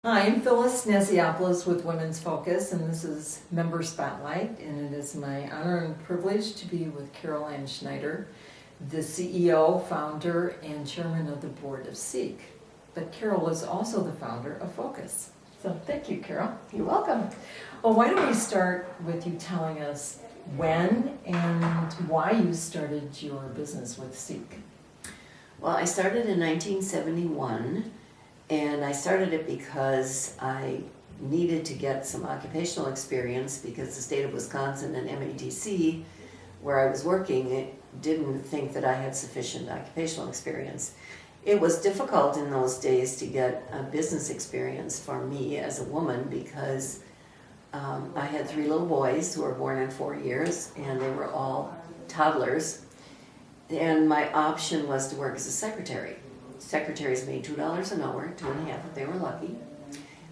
I'm Phyllis Nasiopoulos with Women's Focus, and this is Member Spotlight, and it is my honor and privilege to be with Carol Schneider, the CEO, founder, and chairman of the board of Seek. But Carol is also the founder of Focus. So thank you, Carol. You're welcome. Well, why don't we start with you telling us when and why you started your business with Seek? Well, I started in 1971, and I started it because I needed to get some occupational experience because the state of Wisconsin and MATC, where I was working, didn't think that I had sufficient occupational experience. It was difficult in those days to get a business experience for me as a woman because I had 3 little boys who were born in 4 years, and they were all toddlers. And my option was to work as a secretary. Secretaries made $2 an hour, 2.5 if they were lucky.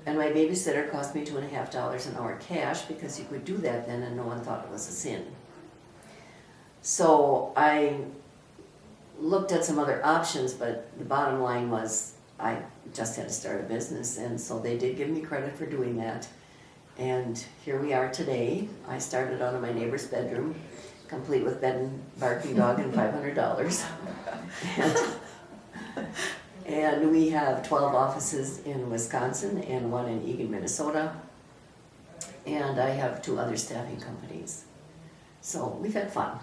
And my babysitter cost me $2.50 an hour cash because you could do that then and no one thought it was a sin. So I looked at some other options, but the bottom line was I just had to start a business, and so they did give me credit for doing that. And here we are today. I started out in my neighbor's bedroom, complete with bed and barking dog and $500. And we have 12 offices in Wisconsin and 1 in Eagan, Minnesota. And I have 2 other staffing companies. So we've had fun.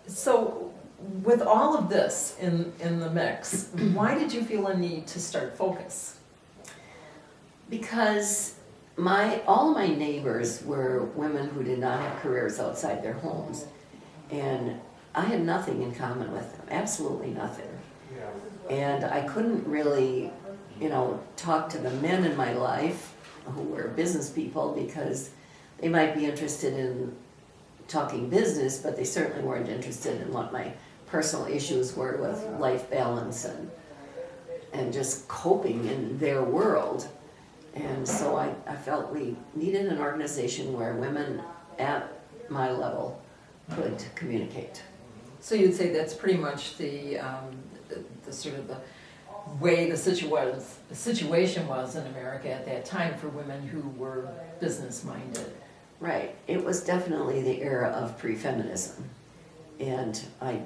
So with all of this in the mix, why did you feel a need to start Focus? Because all of my neighbors were women who did not have careers outside their homes. And I had nothing in common with them, absolutely nothing. And I couldn't really, talk to the men in my life who were business people because they might be interested in talking business, but they certainly weren't interested in what my personal issues were with life balance and just coping in their world. And so I felt we needed an organization where women at my level could communicate. So you'd say that's pretty much the sort of the way the situation was in America at that time for women who were business-minded. Right. It was definitely the era of pre-feminism. And I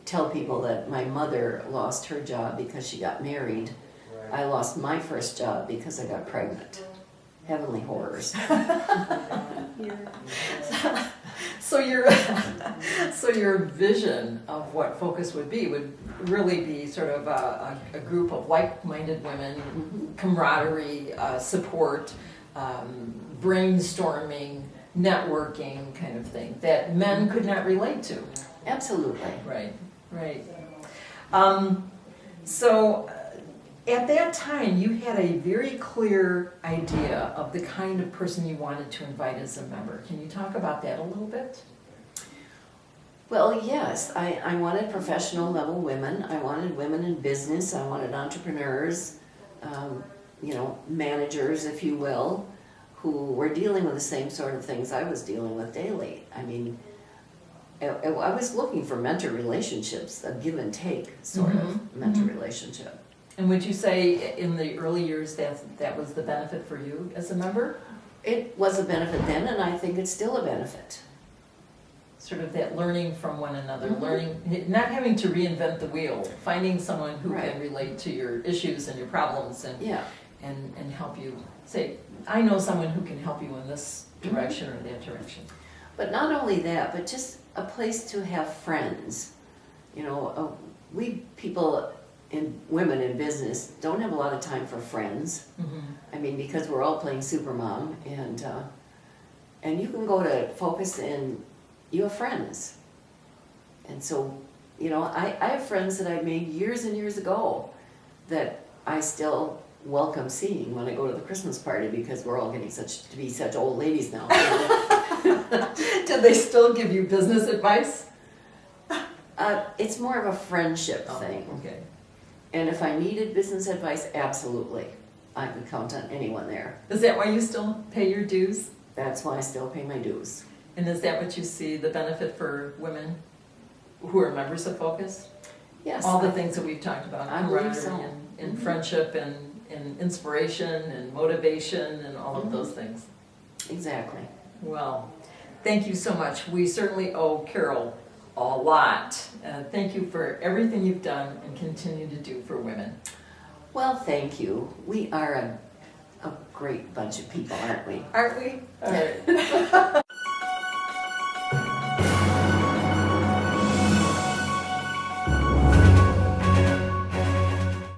tell people that my mother lost her job because she got married. I lost my first job because I got pregnant. Heavenly horrors. So your vision of what Focus would really be sort of a group of like-minded women, camaraderie, support, brainstorming, networking kind of thing that men could not relate to. Absolutely. Right. So at that time, you had a very clear idea of the kind of person you wanted to invite as a member. Can you talk about that a little bit? Well, yes. I wanted professional level women. I wanted women in business. I wanted entrepreneurs, managers, if you will, who were dealing with the same sort of things I was dealing with daily. I mean, I was looking for mentor relationships, a give and take sort of mentor relationship. And would you say in the early years that was the benefit for you as a member? It was a benefit then, and I think it's still a benefit. Sort of that learning from one another, learning, not having to reinvent the wheel, finding someone who can relate to your issues and your problems and help you. Say, I know someone who can help you in this direction or that direction. But not only that, but just a place to have friends. We people women in business don't have a lot of time for friends. I mean, because we're all playing Supermom, and you can go to Focus and you have friends. And so, I have friends that I made years and years ago that I still welcome seeing when I go to the Christmas party because we're all getting to be such old ladies now. Do they still give you business advice? It's more of a friendship thing. Okay. And if I needed business advice, absolutely. I could count on anyone there. Is that why you still pay your dues? That's why I still pay my dues. And is that what you see the benefit for women who are members of Focus? Yes. All the things that we've talked about, I believe camaraderie so. and friendship and inspiration and motivation and all of those things. Exactly. Well, thank you so much. We certainly owe Carol a lot. Thank you for everything you've done and continue to do for women. Well, thank you. We are a great bunch of people, aren't we? Aren't we? All right.